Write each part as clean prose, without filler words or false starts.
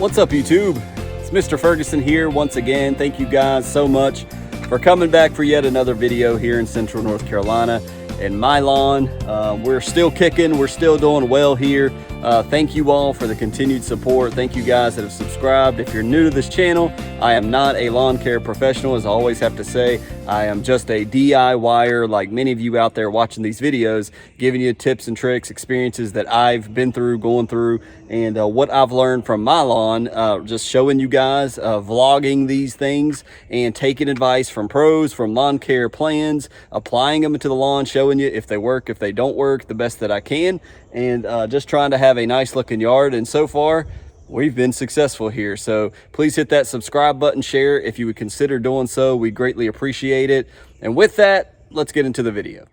What's up, YouTube? It's Mr. Ferguson here once again. Thank you guys so much for coming back for yet another video here in Central North Carolina and my lawn. We're still kicking, we're still doing well here. Thank you all for the continued support. Thank you guys that have subscribed. If you're new to this channel, I am not a lawn care professional, as I always have to say. I am just a DIYer, like many of you out there watching these videos, giving you tips and tricks, experiences that I've been through, going through, and what I've learned from my lawn, just showing you guys, vlogging these things and taking advice from pros, from lawn care plans, applying them to the lawn, showing you if they work, if they don't work, the best that I can, and just trying to have a nice looking yard. And so far, we've been successful here. So please hit that subscribe button, share if you would consider doing so. We greatly appreciate it. And with that, let's get into the video.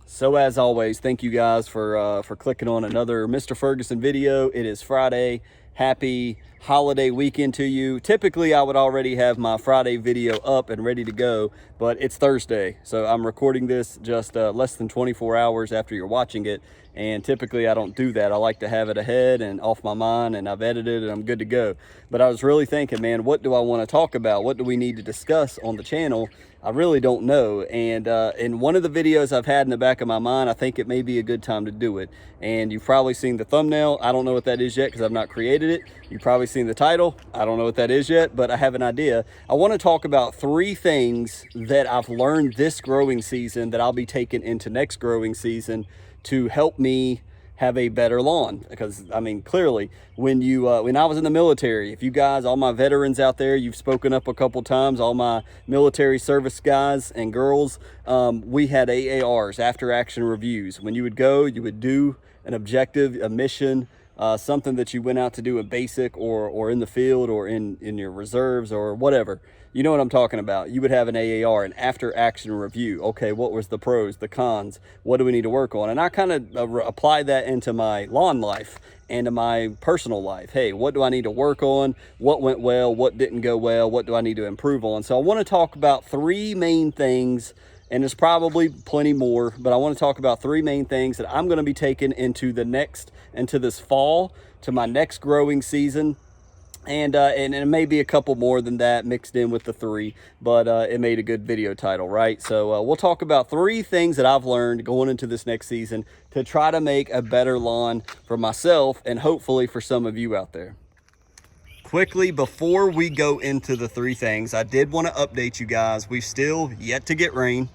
So as always, thank you guys for clicking on another Mr. Ferguson video. It is Friday. Happy holiday weekend to you. Typically, I would already have my Friday video up and ready to go, but it's Thursday. So I'm recording this just less than 24 hours after you're watching it. And typically I don't do that. I like to have it ahead and off my mind, and I've edited and I'm good to go. But I was really thinking, man, what do I want to talk about? What do we need to discuss on the channel? I really don't know. And in one of the videos I've had in the back of my mind, I think it may be a good time to do it. And you've probably seen the thumbnail. I don't know what that is yet because I've not created it. You've probably seen the title. I don't know what that is yet, but I have an idea. I want to talk about 3 things that I've learned this growing season that I'll be taking into next growing season to help me have a better lawn. Because I mean, clearly when I was in the military, if you guys, all my veterans out there, you've spoken up a couple times, all my military service guys and girls, we had AARs, after action reviews. When you would go, you would do an objective, a mission, something that you went out to do in basic or in the field or in your reserves or whatever. You know what I'm talking about. You would have an AAR, an after action review. Okay, what was the pros, the cons? What do we need to work on? And I kind of apply that into my lawn life and to my personal life. Hey, what do I need to work on? What went well? What didn't go well? What do I need to improve on? So I want to talk about 3 main things, and there's probably plenty more, but I want to talk about 3 main things that I'm going to be taking into this fall, to my next growing season. And it may be a couple more than that mixed in with the 3, but it made a good video title, right? So we'll talk about 3 things that I've learned going into this next season to try to make a better lawn for myself and hopefully for some of you out there. Quickly, before we go into the 3 things, I did want to update you guys. We've still yet to get rain.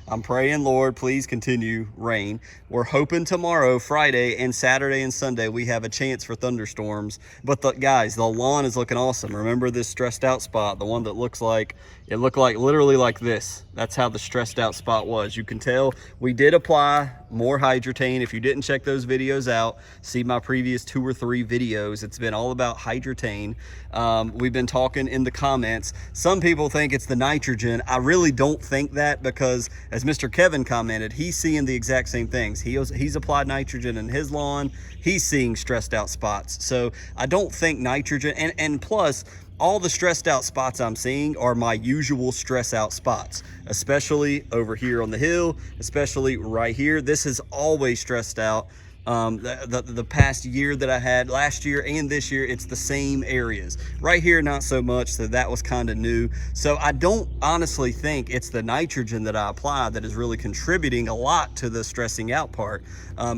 I'm praying, Lord, please continue rain. We're hoping tomorrow, Friday, and Saturday and Sunday, we have a chance for thunderstorms. But guys, the lawn is looking awesome. Remember this stressed out spot, the one that looked like literally like this. That's how the stressed out spot was. You can tell we did apply more Hydrotain. If you didn't check those videos out, see my previous 2 or 3 videos. It's been all about Hydrotain. We've been talking in the comments. Some people think it's the nitrogen. I really don't think that, because as Mr. Kevin commented, he's seeing the exact same things. He's applied nitrogen in his lawn. He's seeing stressed out spots. So I don't think nitrogen, and plus, all the stressed out spots I'm seeing are my usual stress out spots, especially over here on the hill, especially right here. This is always stressed out. The past year that I had, last year and this year, it's the same areas. Right here, not so much, so that was kind of new. So I don't honestly think it's the nitrogen that I apply that is really contributing a lot to the stressing out part,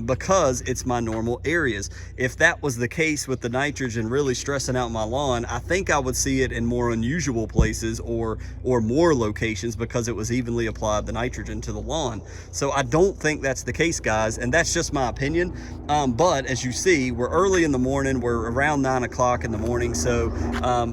because it's my normal areas. If that was the case with the nitrogen really stressing out my lawn, I think I would see it in more unusual places or more locations, because it was evenly applied, the nitrogen, to the lawn. So I don't think that's the case, guys, and that's just my opinion. But as you see, we're early in the morning. We're around 9 o'clock in the morning, so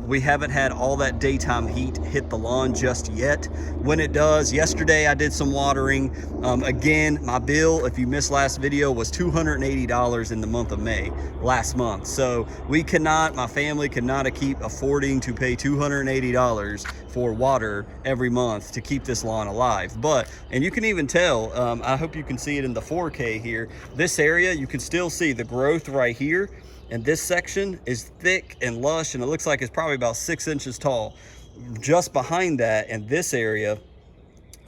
we haven't had all that daytime heat hit the lawn just yet. When it does, yesterday I did some watering. Again, my bill, if you missed last video, was $280 in the month of May last month. So we cannot, my family cannot keep affording to pay $280 for water every month to keep this lawn alive. But, and you can even tell, I hope you can see it in the 4K here, this area, you can still see the growth right here, and this section is thick and lush, and it looks like it's probably about 6 inches tall. Just behind that, in this area,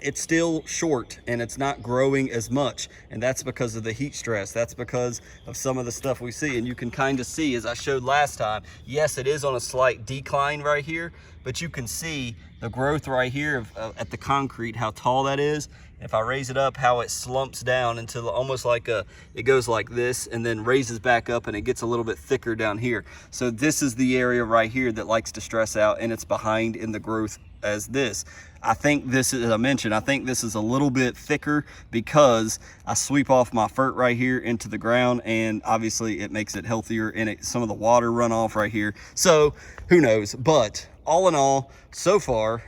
it's still short and it's not growing as much, and that's because of the heat stress. That's because of some of the stuff we see. And you can kind of see, as I showed last time, yes, it is on a slight decline right here, but you can see the growth right here at the concrete, how tall that is. If I raise it up, how it slumps down into almost like it goes like this and then raises back up, and it gets a little bit thicker down here. So this is the area right here that likes to stress out, and it's behind in the growth as this. I think this is, as I mentioned, I think this is a little bit thicker because I sweep off my fert right here into the ground, and obviously it makes it healthier, and some of the water run off right here. So who knows? But all in all, so far,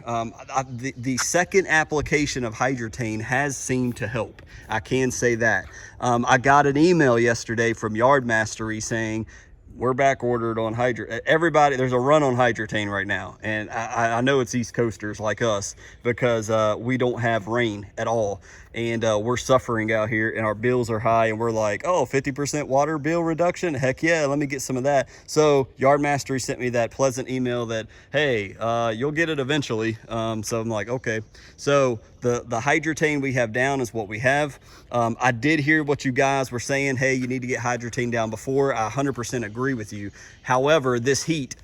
the second application of Hydretane has seemed to help. I can say that. I got an email yesterday from Yard Mastery saying, we're back ordered on everybody, there's a run on Hydretane right now. And I know it's East Coasters like us, because we don't have rain at all. And we're suffering out here, and our bills are high, and we're like, oh, 50% water bill reduction? Heck yeah, let me get some of that. So Yard Mastery sent me that pleasant email that, hey, you'll get it eventually. So I'm like, okay. So the Hydretane we have down is what we have. I did hear what you guys were saying. Hey, you need to get Hydretane down before. I 100% agree with you. However, this heat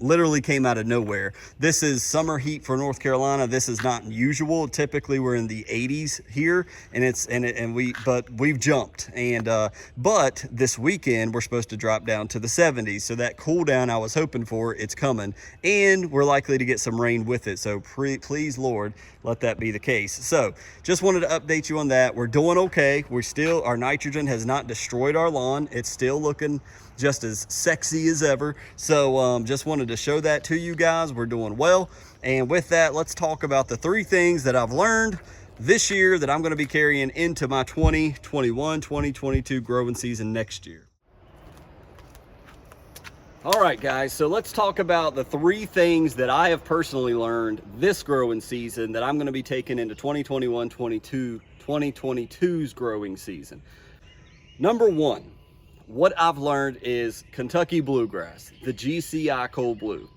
literally came out of nowhere. This is summer heat for North Carolina. This is not usual. Typically we're in the 80s here, but we've jumped. And but this weekend we're supposed to drop down to the 70s. So that cool down I was hoping for, it's coming, and we're likely to get some rain with it. So please, Lord, let that be the case. So just wanted to update you on that. We're doing okay. Our nitrogen has not destroyed our lawn. It's still looking just as sexy as ever. So just wanted to show that to you guys. We're doing well. And with that, let's talk about the 3 things that I've learned this year that I'm going to be carrying into my 2021-2022 growing season next year. All right, guys, so let's talk about the 3 things that I have personally learned this growing season that I'm going to be taking into 2021-2022's growing season. Number 1, what I've learned is Kentucky Bluegrass, the GCI Cool Blue.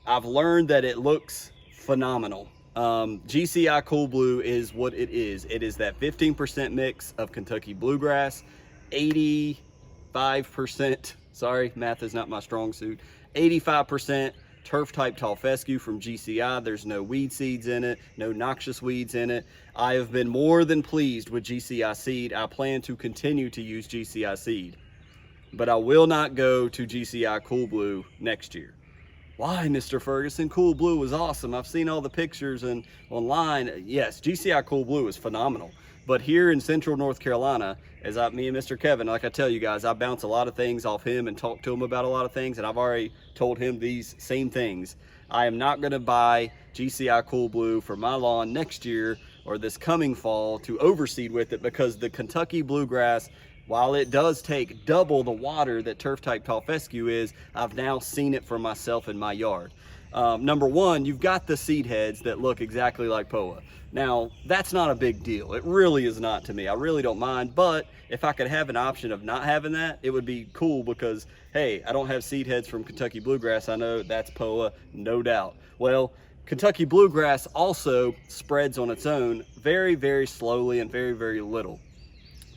I've learned that it looks phenomenal. GCI Cool Blue is what it is. It is that 15% mix of Kentucky Bluegrass, 85%, sorry, math is not my strong suit, 85% turf type tall fescue from GCI. There's no weed seeds in it, no noxious weeds in it. I have been more than pleased with GCI seed. I plan to continue to use GCI seed, but I will not go to GCI Cool Blue next year. Why, Mr. Ferguson? Cool Blue was awesome. I've seen all the pictures and online. Yes, GCI Cool Blue is phenomenal. But here in Central North Carolina, me and Mr. Kevin, like I tell you guys, I bounce a lot of things off him and talk to him about a lot of things, and I've already told him these same things. I am not going to buy GCI Cool Blue for my lawn next year or this coming fall to overseed with it, because the Kentucky Bluegrass, while it does take double the water that turf type tall fescue is, I've now seen it for myself in my yard. Number 1, you've got the seed heads that look exactly like POA. Now, that's not a big deal. It really is not to me. I really don't mind, but if I could have an option of not having that, it would be cool, because, hey, I don't have seed heads from Kentucky Bluegrass. I know that's POA, no doubt. Well, Kentucky Bluegrass also spreads on its own very, very slowly and very, very little.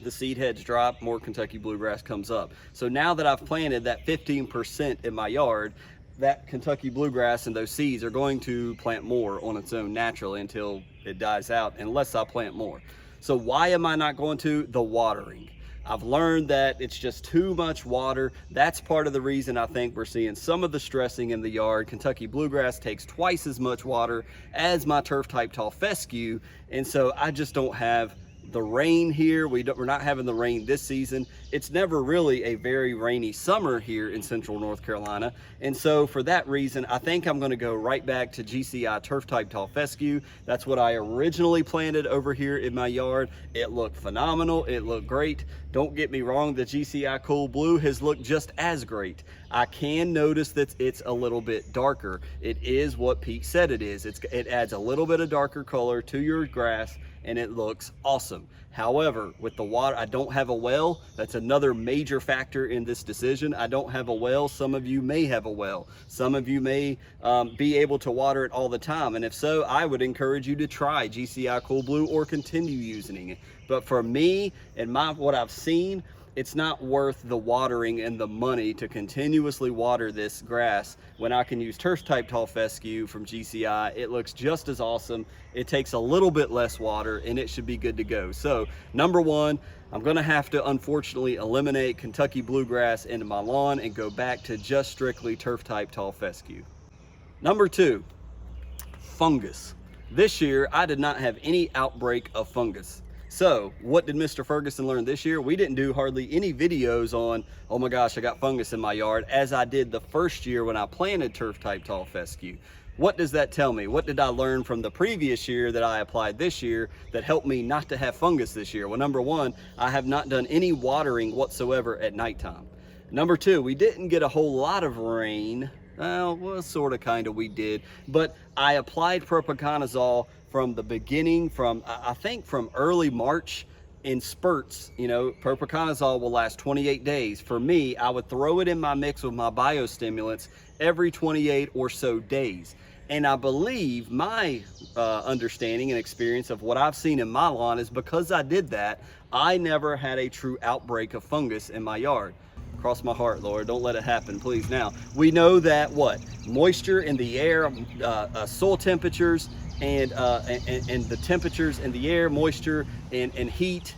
The seed heads drop, more Kentucky Bluegrass comes up. So now that I've planted that 15% in my yard, that Kentucky Bluegrass and those seeds are going to plant more on its own naturally until it dies out, unless I plant more. So why am I not going to? The watering. I've learned that it's just too much water. That's part of the reason I think we're seeing some of the stressing in the yard. Kentucky Bluegrass takes twice as much water as my turf type tall fescue, and so I just don't have the rain here. We're not having the rain this season. It's never really a very rainy summer here in Central North Carolina, and so for that reason I think I'm going to go right back to GCI turf type tall fescue. That's what I originally planted over here in my yard. It looked phenomenal. It looked great. Don't get me wrong, the GCI Cool Blue has looked just as great. I can notice that it's a little bit darker. It is what Pete said it is. It adds a little bit of darker color to your grass, and it looks awesome. However, with the water, I don't have a well. That's another major factor in this decision. I don't have a well. Some of you may have a well. Some of you may be able to water it all the time. And if so, I would encourage you to try GCI Cool Blue or continue using it. But for me and what I've seen, it's not worth the watering and the money to continuously water this grass when I can use turf type tall fescue from GCI. It looks just as awesome. It takes a little bit less water and it should be good to go. So number one, I'm gonna have to unfortunately eliminate Kentucky bluegrass into my lawn and go back to just strictly turf type tall fescue. Number two, fungus. This year, I did not have any outbreak of fungus. So what did Mr. Ferguson learn this year? We didn't do hardly any videos on, oh my gosh, I got fungus in my yard, as I did the first year when I planted turf type tall fescue. What does that tell me? What did I learn from the previous year that I applied this year that helped me not to have fungus this year? Well, number one, I have not done any watering whatsoever at nighttime. Number two, we didn't get a whole lot of rain. Well, sort of, kind of, we did. But I applied propiconazole from the beginning, I think from early March in spurts. You know, propiconazole will last 28 days. For me, I would throw it in my mix with my biostimulants every 28 or so days. And I believe my understanding and experience of what I've seen in my lawn is because I did that, I never had a true outbreak of fungus in my yard. Cross my heart, Lord, don't let it happen, please. Now, we know that moisture in the air, soil temperatures, and the temperatures in the air, moisture and heat,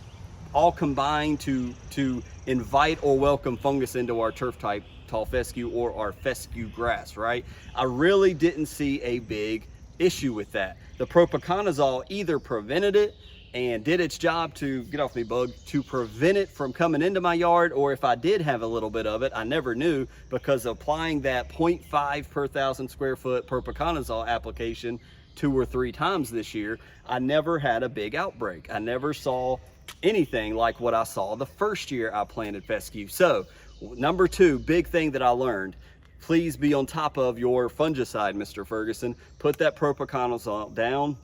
all combine to invite or welcome fungus into our turf type tall fescue or our fescue grass, right? I really didn't see a big issue with that. The propiconazole either prevented it and did its job to, get off me bug, to prevent it from coming into my yard, or if I did have a little bit of it, I never knew, because applying that 0.5 per 1,000 square foot propiconazole application 2 or 3 times this year, I never had a big outbreak. I never saw anything like what I saw the first year I planted fescue. So number two, big thing that I learned, please be on top of your fungicide, Mr. Ferguson. Put that propiconazole down.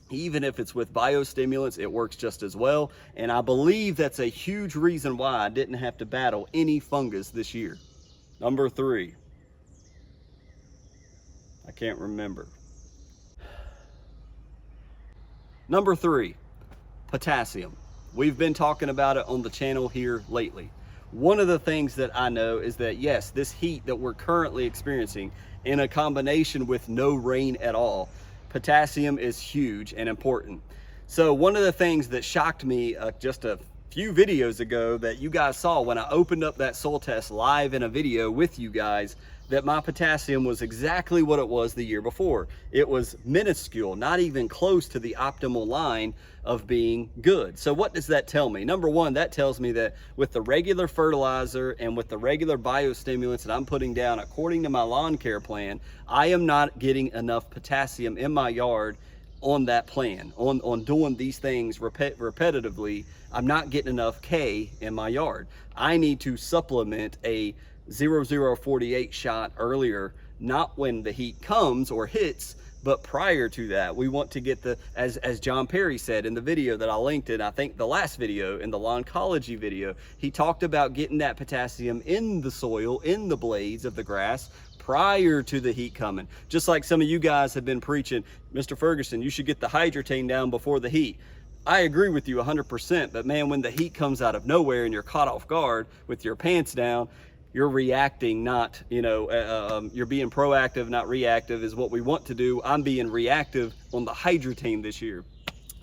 Even if it's with biostimulants, it works just as well. And I believe that's a huge reason why I didn't have to battle any fungus this year. Number three, I can't remember. Number three, potassium. We've been talking about it on the channel here lately. One of the things that I know is that, yes, this heat that we're currently experiencing, in a combination with no rain at all, potassium is huge and important. So one of the things that shocked me just a few videos ago that you guys saw when I opened up that soil test live in a video with you guys, that my potassium was exactly what it was the year before. It was minuscule, not even close to the optimal line of being good. So what does that tell me? Number one, that tells me that with the regular fertilizer and with the regular biostimulants that I'm putting down according to my lawn care plan, I am not getting enough potassium in my yard on that plan, on doing these things repetitively. I'm not getting enough K in my yard. I need to supplement a 0048 shot earlier, not when the heat comes or hits, but prior to that. We want to get the, as John Perry said in the video that I linked in, I think the last video, in the Lawncology video, he talked about getting that potassium in the soil, in the blades of the grass, prior to the heat coming. Just like some of you guys have been preaching, Mr. Ferguson, you should get the Hydrotain down before the heat. I agree with you 100%, but man, when the heat comes out of nowhere and you're caught off guard with your pants down, you're reacting, not, you're being proactive, not reactive, is what we want to do. I'm being reactive on the Hydrotain this year.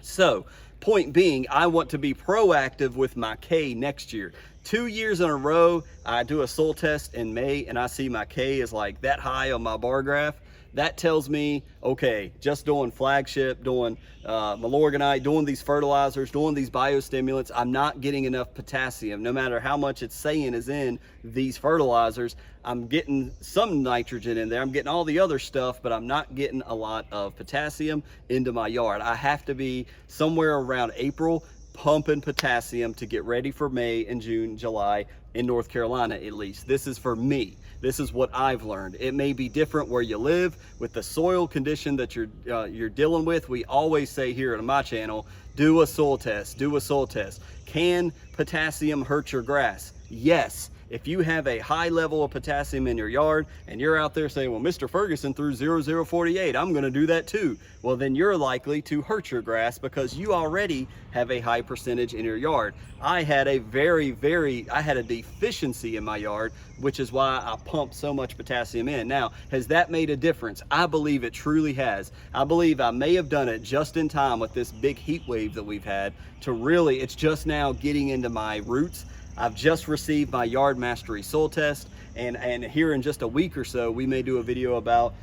So, point being, I want to be proactive with my K next year. 2 years in a row, I do a soil test in May and I see my K is like that high on my bar graph. That tells me, okay, just doing Flagship, doing Milorganite, doing these fertilizers, doing these biostimulants, I'm not getting enough potassium. No matter how much it's saying is in these fertilizers, I'm getting some nitrogen in there, I'm getting all the other stuff, but I'm not getting a lot of potassium into my yard. I have to be somewhere around April pumping potassium to get ready for May and June, July in North Carolina. At least this is for me. This is what I've learned. It may be different where you live with the soil condition that you're dealing with. We always say here on my channel, do a soil test, do a soil test. Can potassium hurt your grass? Yes. If you have a high level of potassium in your yard and you're out there saying, well, Mr. Ferguson threw 0048, I'm gonna do that too. Well, then you're likely to hurt your grass because you already have a high percentage in your yard. I had a I had a deficiency in my yard, which is why I pumped so much potassium in. Now, has that made a difference? I believe it truly has. I believe I may have done it just in time with this big heat wave that we've had to really, it's just now getting into my roots. I've just received my Yard Mastery soil test, and here in just a week or so, we may do a video about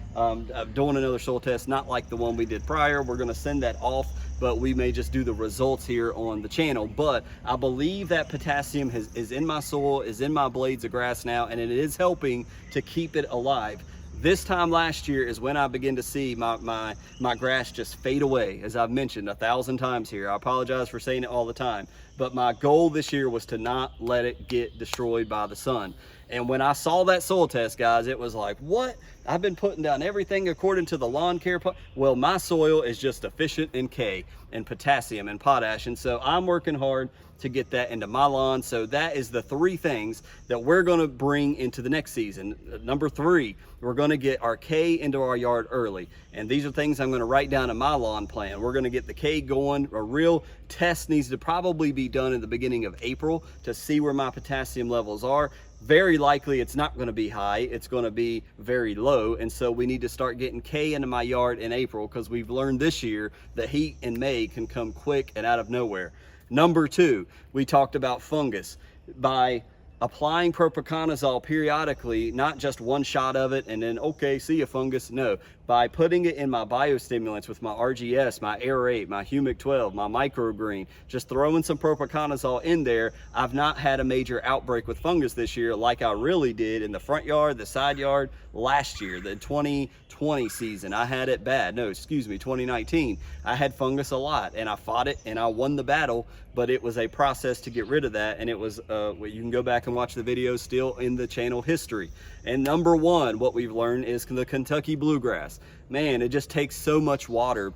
doing another soil test, not like the one we did prior. We're gonna send that off, but we may just do the results here on the channel. But I believe that potassium is in my soil, is in my blades of grass now, and it is helping to keep it alive. This time last year is when I began to see my grass just fade away, as I've mentioned 1,000 times here. I apologize for saying it all the time, but my goal this year was to not let it get destroyed by the sun. And when I saw that soil test, guys, it was like, what? I've been putting down everything according to the lawn care. Well, my soil is just deficient in K and potassium and potash. And so I'm working hard to get that into my lawn. So that is the 3 things that we're gonna bring into the next season. Number 3, we're gonna get our K into our yard early. And these are things I'm gonna write down in my lawn plan. We're gonna get the K going. A real test needs to probably be done in the beginning of April to see where my potassium levels are. Very likely it's not going to be high, it's going to be very low, and so we need to start getting K into my yard in April, because we've learned this year that heat in May can come quick and out of nowhere. Number 2, we talked about fungus. By applying propiconazole periodically, not just one shot of it and then, okay, see ya fungus. No, by putting it in my biostimulants with my RGS, my Aerate, my Humic 12, my Microgreen, just throwing some propiconazole in there, I've not had a major outbreak with fungus this year like I really did in the front yard, the side yard last year, the 2020 season. I had it bad. No, excuse me, 2019. I had fungus a lot and I fought it and I won the battle, but it was a process to get rid of that. And it was, you can go back and watch the videos still in the channel history. And number 1, what we've learned is the Kentucky bluegrass. Man, it just takes so much water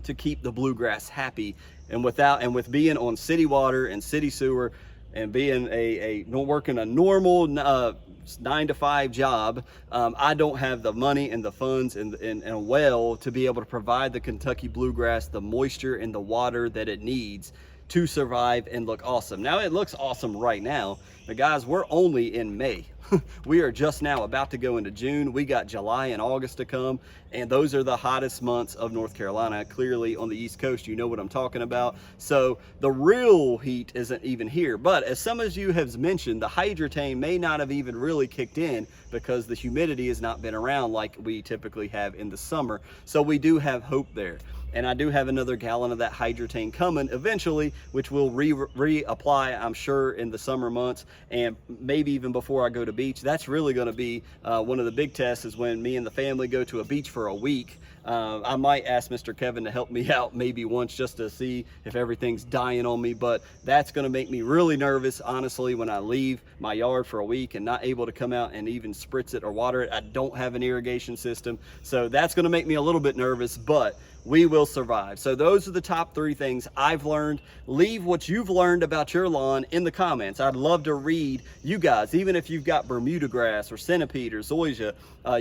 to keep the bluegrass happy. And with being on city water and city sewer and being working a normal 9-to-5 job, I don't have the money and the funds and a well to be able to provide the Kentucky bluegrass the moisture and the water that it needs to survive and look awesome. Now it looks awesome right now, but guys, we're only in May. We are just now about to go into June. We got July and August to come, and those are the hottest months of North Carolina. Clearly on the East Coast, you know what I'm talking about. So the real heat isn't even here. But as some of you have mentioned, the Hydratane may not have even really kicked in because the humidity has not been around like we typically have in the summer. So we do have hope there. And I do have another gallon of that Hydratane coming eventually, which we'll reapply, I'm sure, in the summer months, and maybe even before I go to beach. That's really going to be one of the big tests, is when me and the family go to a beach for a week. I might ask Mr. Kevin to help me out maybe once, just to see if everything's dying on me, but that's going to make me really nervous, honestly, when I leave my yard for a week and not able to come out and even spritz it or water it. I don't have an irrigation system, so that's going to make me a little bit nervous, but we will survive. So those are the top 3 things I've learned. Leave what you've learned about your lawn in the comments. I'd love to read you guys, even if you've got Bermuda grass or centipede or zoysia,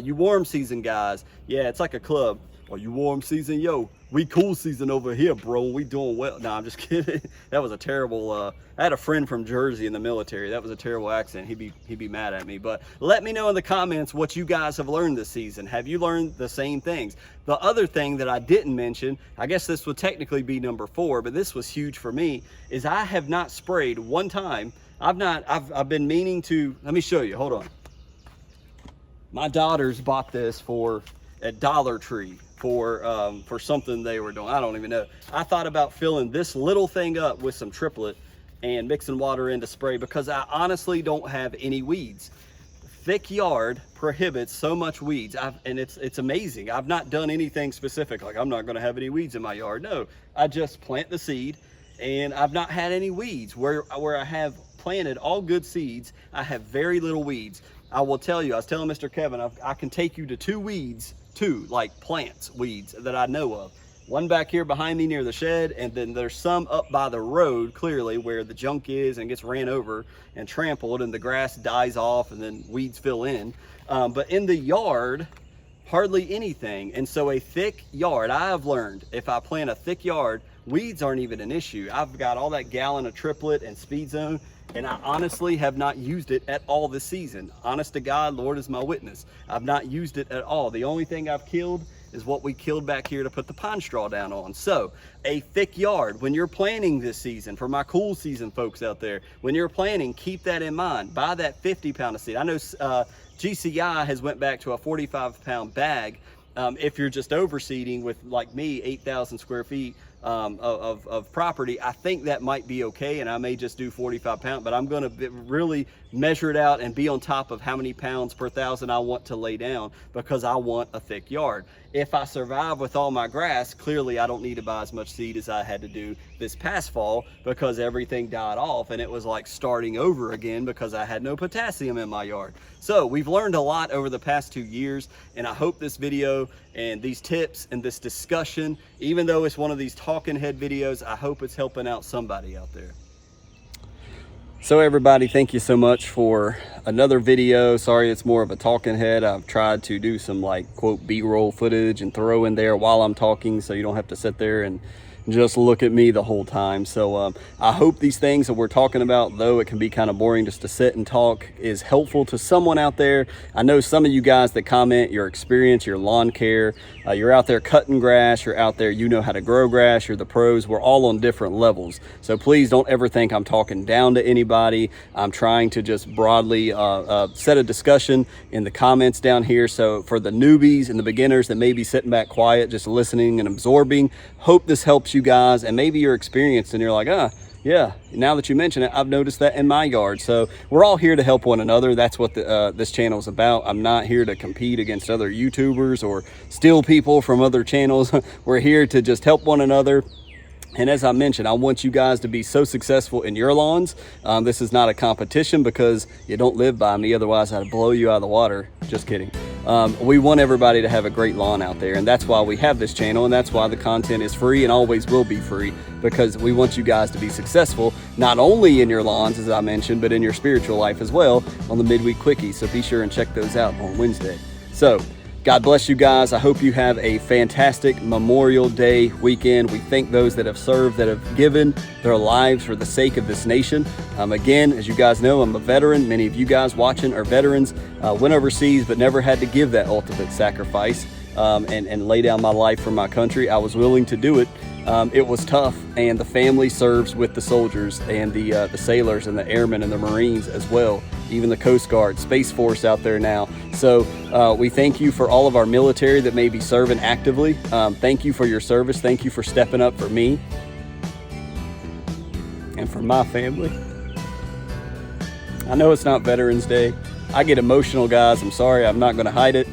you warm season guys. Yeah, it's like a club. Are you warm season? Yo, we cool season over here, bro. We doing well. No, I'm just kidding. That was a terrible, I had a friend from Jersey in the military. That was a terrible accent. He'd be mad at me. But let me know in the comments what you guys have learned this season. Have you learned the same things? The other thing that I didn't mention, I guess this would technically be number 4, but this was huge for me, is I have not sprayed one time. I've been meaning to. Let me show you. Hold on. My daughters bought this at Dollar Tree for something they were doing. I don't even know. I thought about filling this little thing up with some triplet and mixing water in to spray, because I honestly don't have any weeds. Thick yard prohibits so much weeds, and it's amazing. I've not done anything specific, like I'm not going to have any weeds in my yard. No, I just plant the seed and I've not had any weeds. Where I have planted all good seeds, I have very little weeds. I will tell you, I was telling Mr. Kevin, I can take you to two like plants, weeds that I know of. One back here behind me near the shed, and then there's some up by the road, clearly where the junk is and gets ran over and trampled, and the grass dies off and then weeds fill in. But in the yard, hardly anything. And so a thick yard, I have learned, if I plant a thick yard, weeds aren't even an issue. I've got all that gallon of triplet and speed zone, and I honestly have not used it at all this season. Honest to God, Lord is my witness. I've not used it at all. The only thing I've killed is what we killed back here to put the pine straw down on. So a thick yard, when you're planning this season, for my cool season folks out there, when you're planning, keep that in mind. Buy that 50 pound of seed. I know GCI has went back to a 45 pound bag. If you're just overseeding with, like me, 8,000 square feet of property, I think that might be okay, and I may just do 45 pound, but I'm going to really measure it out and be on top of how many pounds per thousand I want to lay down, because I want a thick yard. If I survive with all my grass, clearly I don't need to buy as much seed as I had to do this past fall, because everything died off and it was like starting over again because I had no potassium in my yard. So we've learned a lot over the past 2 years, and I hope this video and these tips and this discussion, even though it's one of these talking head videos, I hope it's helping out somebody out there. So everybody, thank you so much for another video. Sorry it's more of a talking head. I've tried to do some like quote B-roll footage and throw in there while I'm talking, so you don't have to sit there and just look at me the whole time. So I hope these things that we're talking about, though it can be kind of boring just to sit and talk, is helpful to someone out there. I know some of you guys that comment your experience, your lawn care, you're out there cutting grass, you're out there, you know how to grow grass, you're the pros. We're all on different levels. So please don't ever think I'm talking down to anybody. I'm trying to just broadly set a discussion in the comments down here. So for the newbies and the beginners that may be sitting back quiet, just listening and absorbing, hope this helps you guys, and maybe you're experienced and you're like, yeah, now that you mention it, I've noticed that in my yard. So we're all here to help one another. That's what this channel is about. I'm not here to compete against other YouTubers or steal people from other channels. We're here to just help one another. And as I mentioned, I want you guys to be so successful in your lawns. This is not a competition, because you don't live by me. Otherwise, I'd blow you out of the water. Just kidding. We want everybody to have a great lawn out there. And that's why we have this channel. And that's why the content is free and always will be free, because we want you guys to be successful, not only in your lawns, as I mentioned, but in your spiritual life as well on the Midweek Quickie. So be sure and check those out on Wednesday. So God bless you guys. I hope you have a fantastic Memorial Day weekend. We thank those that have served, that have given their lives for the sake of this nation. Again, as you guys know, I'm a veteran. Many of you guys watching are veterans. Went overseas, but never had to give that ultimate sacrifice and lay down my life for my country. I was willing to do it. It was tough, and the family serves with the soldiers and the sailors and the airmen and the Marines as well, even the Coast Guard, Space Force out there now. So we thank you for all of our military that may be serving actively. Thank you for your service. Thank you for stepping up for me and for my family. I know it's not Veterans Day. I get emotional, guys. I'm sorry. I'm not going to hide it.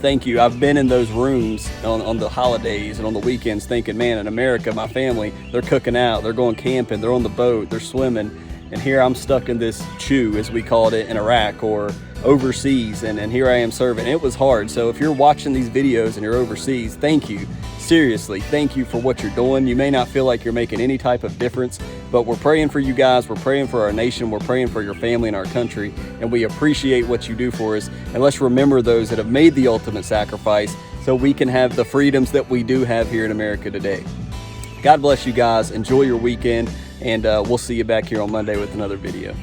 Thank you. I've been in those rooms on the holidays and on the weekends thinking, man, in America, my family, they're cooking out, they're going camping, they're on the boat, they're swimming. And here I'm stuck in this chew, as we called it, in Iraq or overseas. And here I am serving. It was hard. So if you're watching these videos and you're overseas, thank you. Seriously, thank you for what you're doing. You may not feel like you're making any type of difference, but we're praying for you guys. We're praying for our nation. We're praying for your family and our country. And we appreciate what you do for us. And let's remember those that have made the ultimate sacrifice so we can have the freedoms that we do have here in America today. God bless you guys. Enjoy your weekend. And we'll see you back here on Monday with another video.